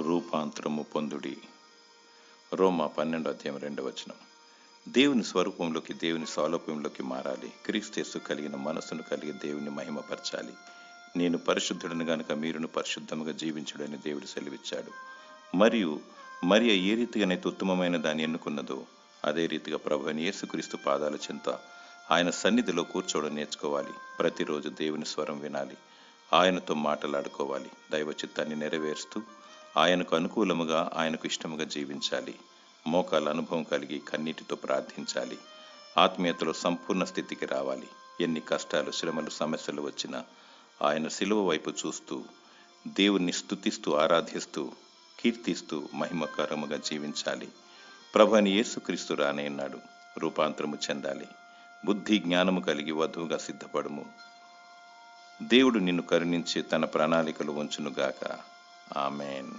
రూపాంతరము పొందుడి. రోమా 12:2. దేవుని స్వరూపంలోకి, దేవుని స్వారూప్యంలోకి మారాలి. క్రీస్తు కలిగిన మనసును కలిగి దేవుని మహిమపరచాలి. నేను పరిశుద్ధుడను గనుక మీరును పరిశుద్ధముగా జీవించుడని దేవుడు సెలవిచ్చాడు. మరియ ఏ రీతిగానైతే ఉత్తమమైన దాన్ని ఎన్నుకున్నదో అదే రీతిగా ప్రభువైన యేసుక్రీస్తు పాదాల చెంత ఆయన సన్నిధిలో కూర్చోవడం నేర్చుకోవాలి. ప్రతిరోజు దేవుని స్వరం వినాలి, ఆయనతో మాటలాడుకోవాలి, దైవ చిత్తాన్ని నెరవేరుస్తూ ఆయనకు అనుకూలముగా, ఆయనకు ఇష్టముగా జీవించాలి. మోకాల అనుభవం కలిగి కన్నీటితో ప్రార్థించాలి. ఆత్మీయతలో సంపూర్ణ స్థితికి రావాలి. ఎన్ని కష్టాలు, శ్రమలు, సమస్యలు వచ్చినా ఆయన శిలువ వైపు చూస్తూ దేవుణ్ణి స్తుతిస్తూ, ఆరాధిస్తూ, కీర్తిస్తూ మహిమకరముగా జీవించాలి. ప్రభువైన యేసుక్రీస్తు రానయ్యున్నాడు. రూపాంతరము చెందాలి. బుద్ధి జ్ఞానము కలిగి వధువుగా సిద్ధపడుము. దేవుడు నిన్ను కరుణించి తన ప్రణాళికలు ఉంచునుగాక. ఆమేన్.